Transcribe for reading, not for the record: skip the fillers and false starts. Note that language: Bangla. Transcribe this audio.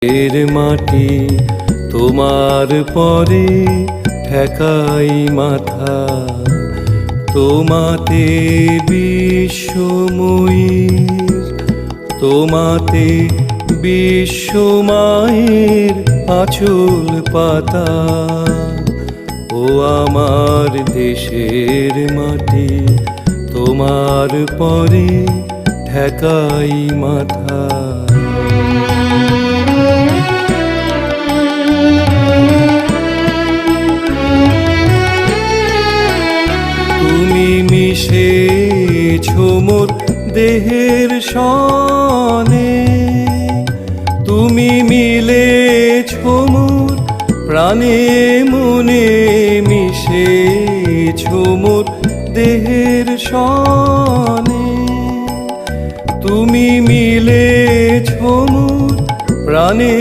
এর মাটি তোমার পরে ঠেকাই মাথা, তোমাতে বিশ্বময়ীর, তোমাতে বিশ্বমায়ের আঁচল পাতা। ও আমার দেশের মাটি তোমার পরে ঠেকাই মাথা। তুমি মিশেছো মোর দেহের সনে, তুমি মিলেছো মোর প্রাণে মনে, মিশেছো মোর দেহের সনে, তুমি মিলেছো মোর প্রাণে